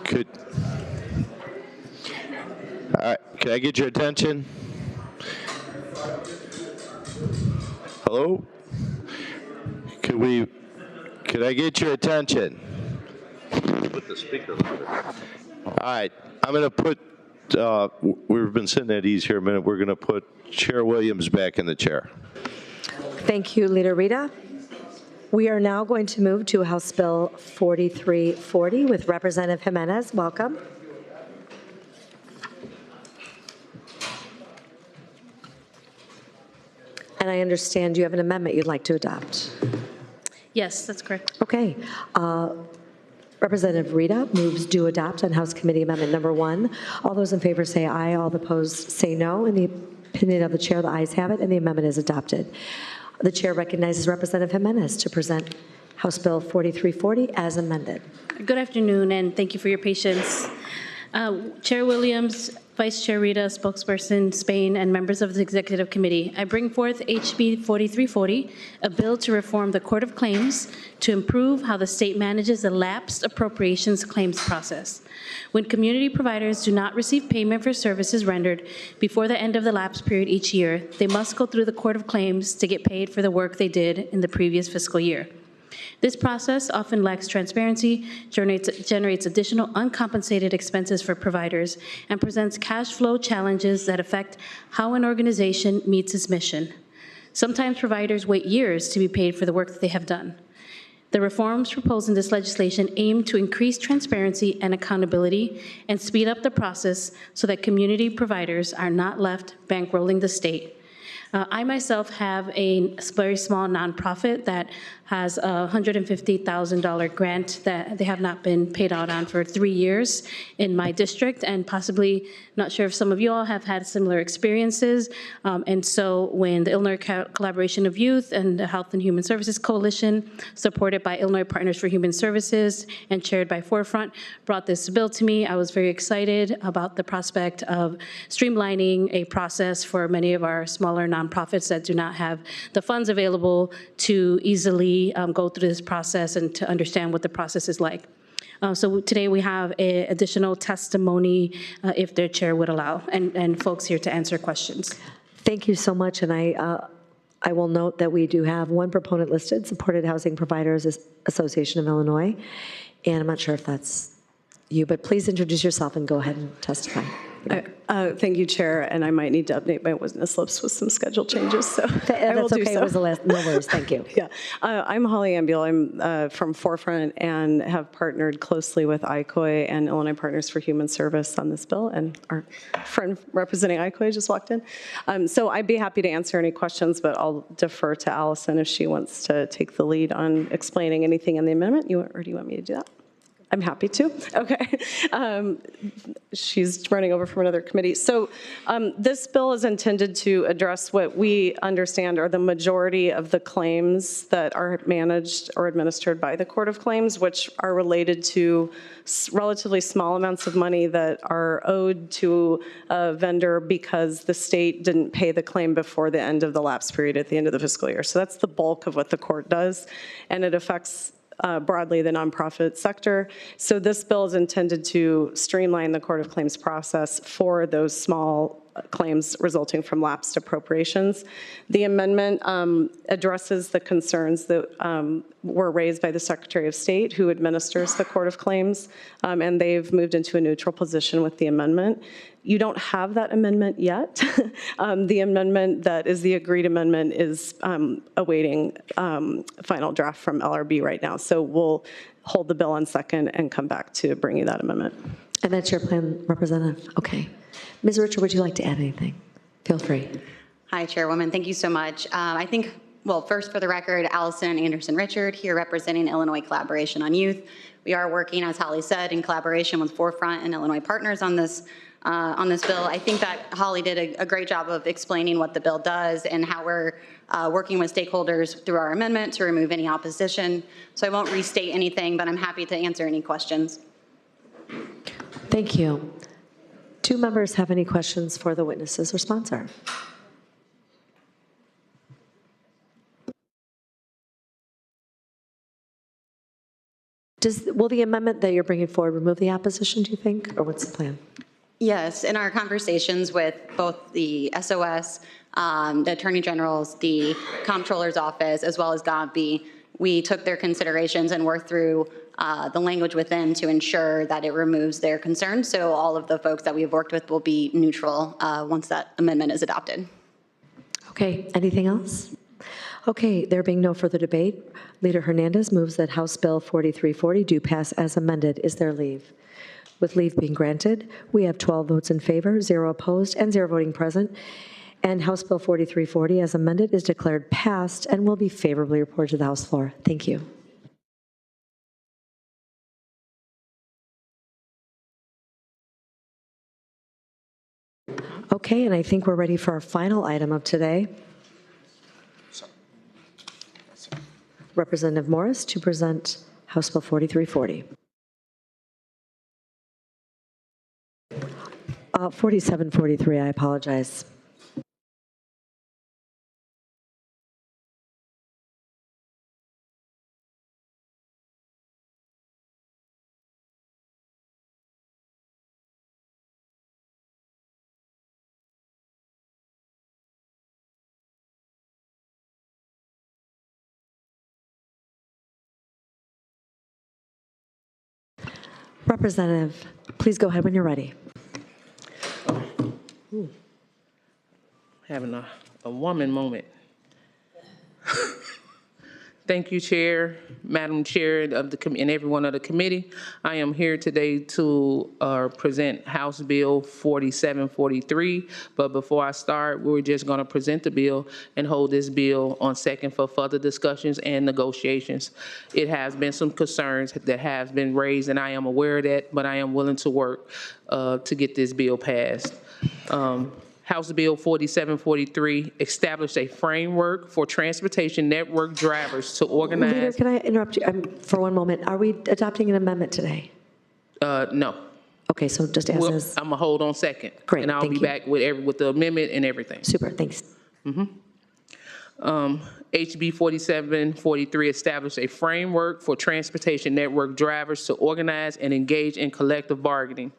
Could I get your attention? Hello? Could I get your attention? Put the speaker louder. All right, I'm going to put, we've been sitting at ease here a minute. We're going to put Chair Williams back in the chair. Thank you, Leader Rita. We are now going to move to House Bill 4340 with Representative Jimenez. Welcome. And I understand you have an amendment you'd like to adopt. Yes, that's correct. Okay. Representative Rita moves do adopt on House Committee Amendment number 1. All those in favor say aye. All opposed say no. In the opinion of the chair, the ayes have it, and the amendment is adopted. The chair recognizes Representative Jimenez to present House Bill 4340 as amended. Good afternoon, and thank you for your patience. Chair Williams, Vice Chair Rita, Spokesperson Spain, and members of the Executive Committee, I bring forth HB 4340, a bill to reform the Court of Claims to improve how the state manages the lapsed appropriations claims process. When community providers do not receive payment for services rendered before the end of the lapse period each year, they must go through the Court of Claims to get paid for the work they did in the previous fiscal year. This process often lacks transparency, generates additional uncompensated expenses for providers, and presents cash flow challenges that affect how an organization meets its mission. Sometimes providers wait years to be paid for the work that they have done. The reforms proposed in this legislation aim to increase transparency and accountability and speed up the process so that community providers are not left bankrolling the state. I myself have a very small nonprofit that has a $150,000 grant that they have not been paid out on for 3 years in my district, and possibly, not sure if some of you all have had similar experiences. And so when the Illinois Collaboration of Youth and the Health and Human Services Coalition, supported by Illinois Partners for Human Services and chaired by Forefront, brought this bill to me, I was very excited about the prospect of streamlining a process for many of our smaller nonprofits that do not have the funds available to easily go through this process and to understand what the process is like. So today we have additional testimony, if the chair would allow, and folks here to answer questions. Thank you so much, and I will note that we do have one proponent listed, Supported Housing Providers Association of Illinois, and I'm not sure if that's you, but please introduce yourself and go ahead and testify. Thank you, Chair, and I might need to update my witness lists with some schedule changes, so I will do okay. so. It was the last. No worries. Thank you. Yeah, I'm Holly Ambule. I'm from Forefront and have partnered closely with ICOI and Illinois Partners for Human Service on this bill, and our friend representing ICOI just walked in. So I'd be happy to answer any questions, but I'll defer to Allison if she wants to take the lead on explaining anything in the amendment. Or do you want me to do that? I'm happy to. Okay. She's running over from another committee. So this bill is intended to address what we understand are the majority of the claims that are managed or administered by the Court of Claims, which are related to relatively small amounts of money that are owed to a vendor because the state didn't pay the claim before the end of the lapse period at the end of the fiscal year. So that's the bulk of what the court does, and it affects broadly the nonprofit sector. So this bill is intended to streamline the Court of Claims process for those small claims resulting from lapsed appropriations. The amendment addresses the concerns that were raised by the Secretary of State, who administers the Court of Claims, and they've moved into a neutral position with the amendment. You don't have that amendment yet. The amendment that is the agreed amendment is awaiting final draft from LRB right now. So we'll hold the bill on second and come back to bring you that amendment. And that's your plan, Representative? Okay. Ms. Richard, would you like to add anything? Feel free. Hi, Chairwoman. Thank you so much. I think, well, first for the record, Allison Anderson Richard here representing Illinois Collaboration on Youth. We are working, as Holly said, in collaboration with Forefront and Illinois Partners on this bill. I think that Holly did a great job of explaining what the bill does and how we're working with stakeholders through our amendment to remove any opposition. So I won't restate anything, but I'm happy to answer any questions. Thank you. Do members have any questions for the witnesses or sponsor? Will the amendment that you're bringing forward remove the opposition, do you think, or what's the plan? Yes, in our conversations with both the SOS, the Attorney General's, the Comptroller's Office, as well as GOMBI, we took their considerations and worked through the language with them to ensure that it removes their concerns. So all of the folks that we've worked with will be neutral once that amendment is adopted. Okay, anything else? Okay, there being no further debate, Leader Hernandez moves that House Bill 4340 do pass as amended. Is there leave? With leave being granted, we have 12 votes in favor, 0 opposed, and 0 voting present. And House Bill 4340 as amended is declared passed and will be favorably reported to the House floor. Thank you. Okay, and I think we're ready for our final item of today. Representative Morris to present House Bill 4340. 4743, I apologize. Representative, please go ahead when you're ready. Having a woman moment. Thank you, Chair, Madam Chair of the and everyone of the committee. I am here today to present House Bill 4743. But before I start, we're just going to present the bill and hold this bill on second for further discussions and negotiations. It has been some concerns that have been raised, and I am aware of that, but I am willing to work to get this bill passed. House Bill 4743 established a framework for transportation network drivers to organize. Leader, can I interrupt you for one moment? Are we adopting an amendment today? No. Okay, so just as is. I'm gonna hold on second. Great, And I'll thank be you. back with the amendment and everything. Super, thanks. HB 4743 established a framework for transportation network drivers to organize and engage in collective bargaining.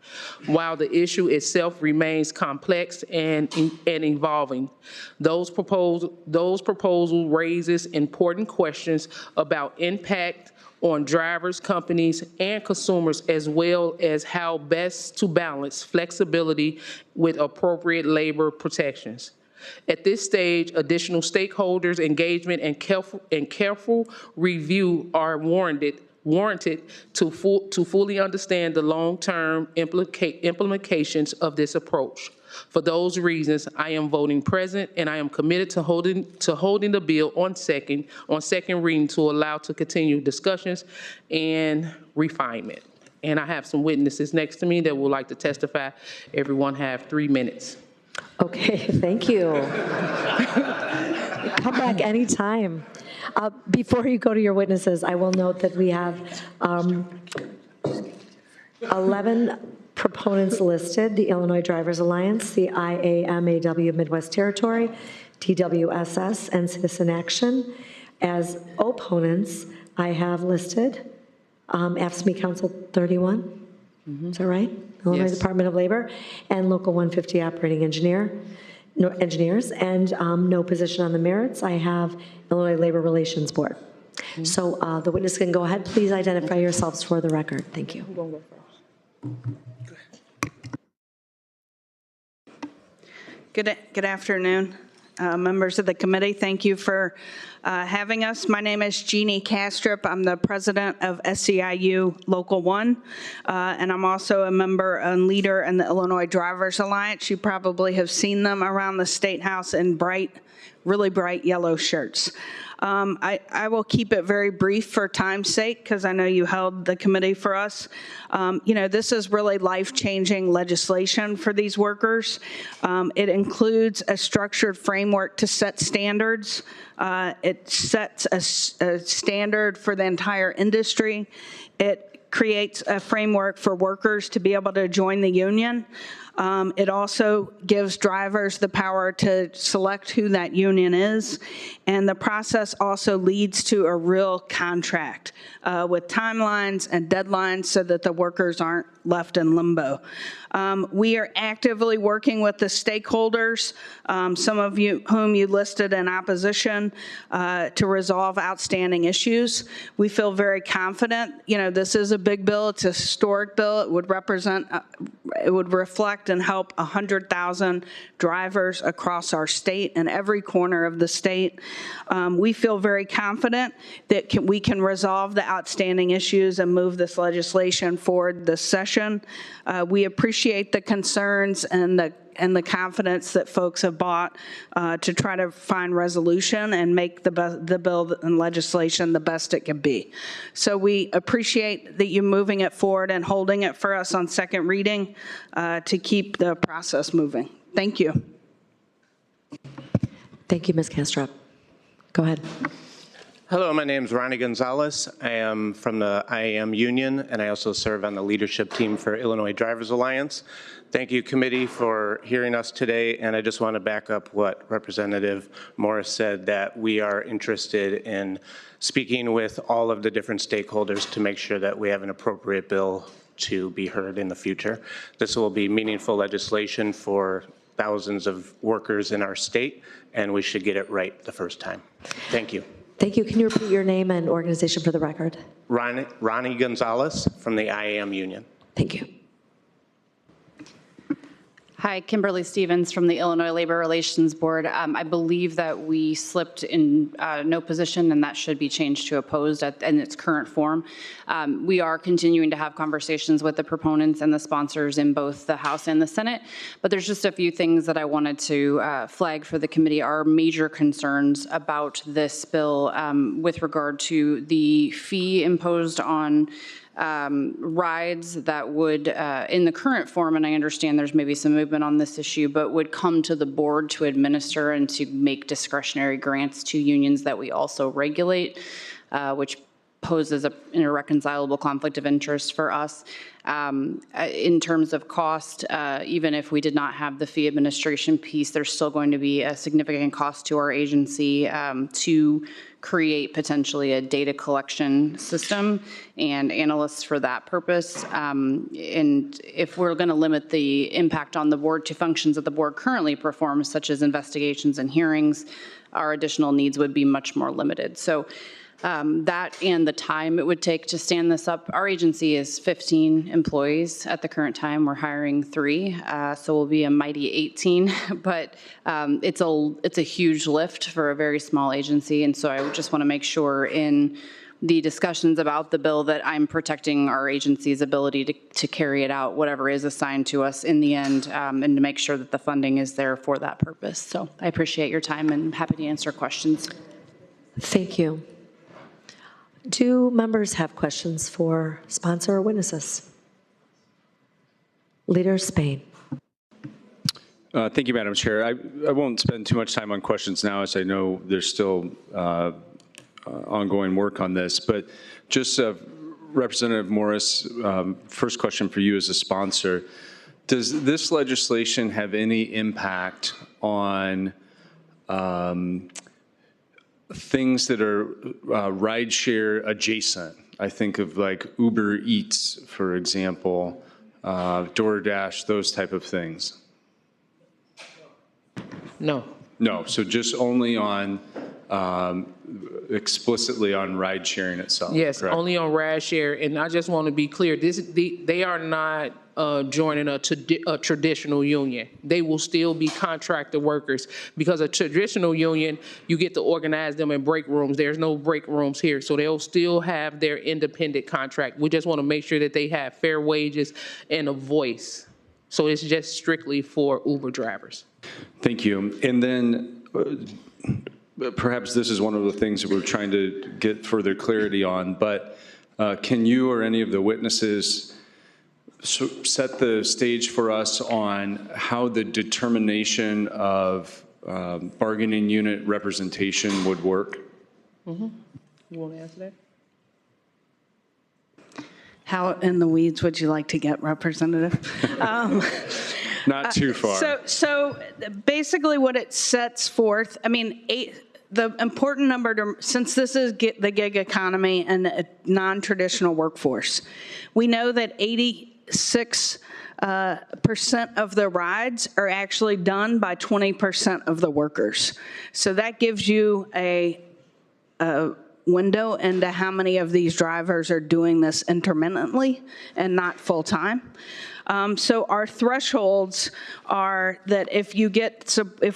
While the issue itself remains complex and evolving, those proposals raises important questions about impact on drivers, companies, and consumers, as well as how best to balance flexibility with appropriate labor protections. At this stage, additional stakeholders' engagement and careful review are warranted to fully understand the long-term implications of this approach. For those reasons, I am voting present, and I am committed to holding the bill on second reading to allow to continue discussions and refinement. And I have some witnesses next to me that would like to testify. Everyone have 3 minutes. Okay, thank you. Come back anytime. Before you go to your witnesses, I will note that we have 11 proponents listed: the Illinois Drivers Alliance, the IAMAW Midwest Territory, TWSS, and Citizen Action. As opponents, I have listed AFSCME Council 31. Is that right? Illinois Yes. Department of Labor, and Local 150 Operating Engineers, and no position on the merits. I have Illinois Labor Relations Board. So the witness can go ahead. Please identify yourselves for the record. Thank you. Good afternoon, members of the committee. Thank you for having us. My name is Jeannie Kastrup. I'm the president of SEIU Local 1, and I'm also a member and leader in the Illinois Drivers Alliance. You probably have seen them around the State House in really bright yellow shirts. I will keep it very brief for time's sake, because I know you held the committee for us. This is really life-changing legislation for these workers. It includes a structured framework to set standards. It sets a standard for the entire industry. It creates a framework for workers to be able to join the union. It also gives drivers the power to select who that union is, and the process also leads to a real contract with timelines and deadlines so that the workers aren't left in limbo. We are actively working with the stakeholders, some of you whom you listed in opposition, to resolve outstanding issues. We feel very confident. You know, this is a big bill. It's a historic bill. It would represent, it would reflect and help 100,000 drivers across our state and every corner of the state. We feel very confident that we can resolve the outstanding issues and move this legislation forward this session. We appreciate the concerns and the confidence that folks have bought to try to find resolution and make the bill and legislation the best it can be. So we appreciate that you moving it forward and holding it for us on second reading to keep the process moving. Thank you. Thank you, Ms. Kastrup. Go ahead. Hello, my name is Ronnie Gonzalez. I am from the IAM Union, and I also serve on the leadership team for Illinois Drivers Alliance. Thank you, committee, for hearing us today, and I just want to back up what Representative Morris said, that we are interested in speaking with all of the different stakeholders to make sure that we have an appropriate bill to be heard in the future. This will be meaningful legislation for thousands of workers in our state, and we should get it right the first time. Thank you. Thank you. Can you repeat your name and organization for the record? Ronnie Gonzalez from the IAM Union. Thank you. Hi, Kimberly Stevens from the Illinois Labor Relations Board. I believe that we slipped in no position, and that should be changed to opposed in its current form. We are continuing to have conversations with the proponents and the sponsors in both the House and the Senate, but there's just a few things that I wanted to flag for the committee. Our major concerns about this bill with regard to the fee imposed on rides that would, in the current form, and I understand there's maybe some movement on this issue, but would come to the board to administer and to make discretionary grants to unions that we also regulate, which poses an irreconcilable conflict of interest for us. In terms of cost, even if we did not have the fee administration piece, there's still going to be a significant cost to our agency to create potentially a data collection system and analysts for that purpose. And if we're going to limit the impact on the board to functions that the board currently performs, such as investigations and hearings, our additional needs would be much more limited. So that and the time it would take to stand this up. Our agency is 15 employees at the current time. We're hiring 3, so we'll be a mighty 18. But it's a huge lift for a very small agency, and so I just want to make sure in the discussions about the bill that I'm protecting our agency's ability to carry it out, whatever is assigned to us in the end, and to make sure that the funding is there for that purpose. So I appreciate your time and happy to answer questions. Thank you. Do members have questions for sponsor or witnesses? Leader Spain. Thank you, Madam Chair. I won't spend too much time on questions now, as I know there's still ongoing work on this. But just Representative Morris, first question for you as a sponsor. Does this legislation have any impact on things that are rideshare adjacent? I think of like Uber Eats, for example, DoorDash, those type of things. No. No, so just only on, explicitly on ride sharing itself. Yes, correct? only on ride share. And I just want to be clear, they are not joining a traditional union. They will still be contractor workers, because a traditional union, you get to organize them in break rooms. There's no break rooms here, so they'll still have their independent contract. We just want to make sure that they have fair wages and a voice. So it's just strictly for Uber drivers. Thank you. And then perhaps this is one of the things that we're trying to get further clarity on, but can you or any of the witnesses set the stage for us on how the determination of bargaining unit representation would work? Mm-hmm. You want to answer that? How in the weeds would you like to get, Representative? Not too far. So basically what it sets forth, I mean, the important number to, since this is the gig economy and a non-traditional workforce, we know that 86% of the rides are actually done by 20% of the workers. So that gives you a window into how many of these drivers are doing this intermittently and not full-time. So our thresholds are that if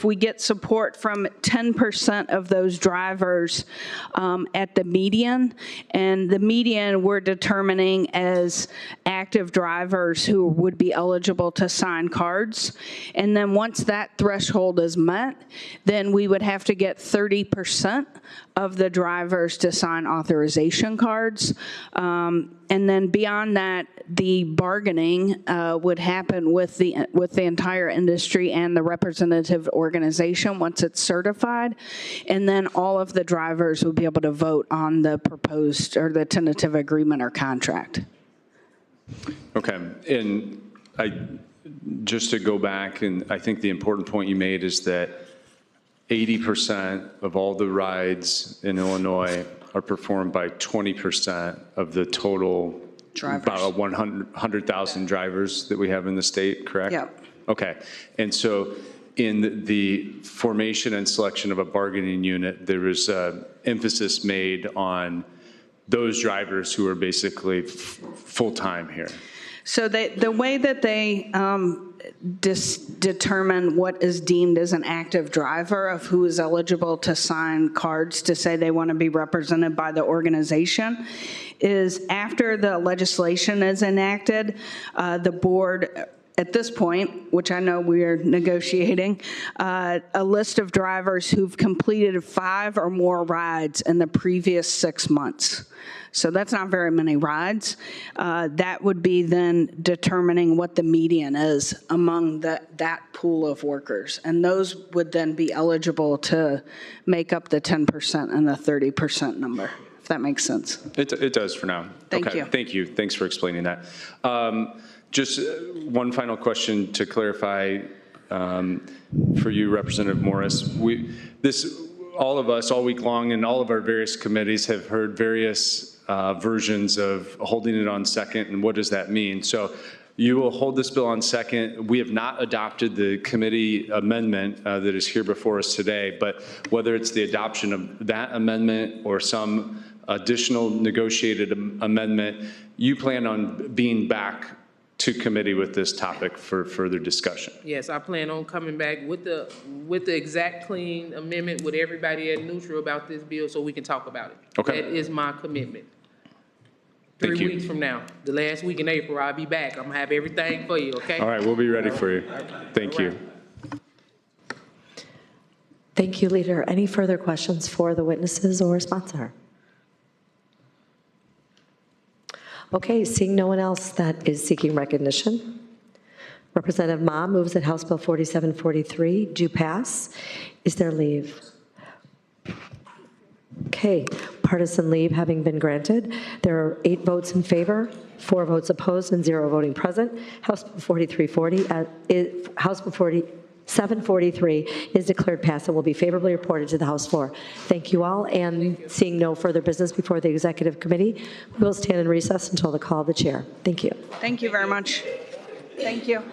we get support from 10% of those drivers at the median, and the median we're determining as active drivers who would be eligible to sign cards. And then once that threshold is met, then we would have to get 30% of the drivers to sign authorization cards. And then beyond that, the bargaining would happen with the entire industry and the representative organization once it's certified. And then all of the drivers would be able to vote on the proposed or the tentative agreement or contract. Okay, and just to go back, and I think the important point you made is that 80% of all the rides in Illinois are performed by 20% of the total Drivers. about 100,000 drivers that we have in the state, correct? Yeah. Okay, and so in the formation and selection of a bargaining unit, there is emphasis made on those drivers who are basically full-time here. So the way that they determine what is deemed as an active driver of who is eligible to sign cards to say they want to be represented by the organization is after the legislation is enacted, the board at this point, which I know we are negotiating, a list of drivers who've completed 5 or more rides in the previous 6 months. So that's not very many rides. That would be then determining what the median is among that pool of workers. And those would then be eligible to make up the 10% and the 30% number, if that makes sense. It does for now. Thank you. Thank you. Thanks for explaining that. Just one final question to clarify for you, Representative Morris. All of us, all week long, and all of our various committees have heard various versions of holding it on second, and what does that mean? So you will hold this bill on second. We have not adopted the committee amendment that is here before us today, but whether it's the adoption of that amendment or some additional negotiated amendment, you plan on being back to committee with this topic for further discussion. Yes, I plan on coming back with the exact clean amendment with everybody at neutral about this bill so we can talk about it. Okay. That is my commitment. Thank 3 you. weeks from now, the last week in April, I'll be back. I'm gonna have everything for you, okay? All right, we'll be ready for you. Thank you. Thank you, Leader. Any further questions for the witnesses or sponsor? Okay, seeing no one else that is seeking recognition, Representative Ma moves that House Bill 4743 do pass. Is there leave? Okay, partisan leave having been granted, there are 8 votes in favor, 4 votes opposed, and 0 voting present. House Bill 4340, House Bill 4743 is declared passed and will be favorably reported to the House floor. Thank you all, and seeing no further business before the Executive Committee, we will stand in recess until the call of the chair. Thank you. Thank you very much. Thank you.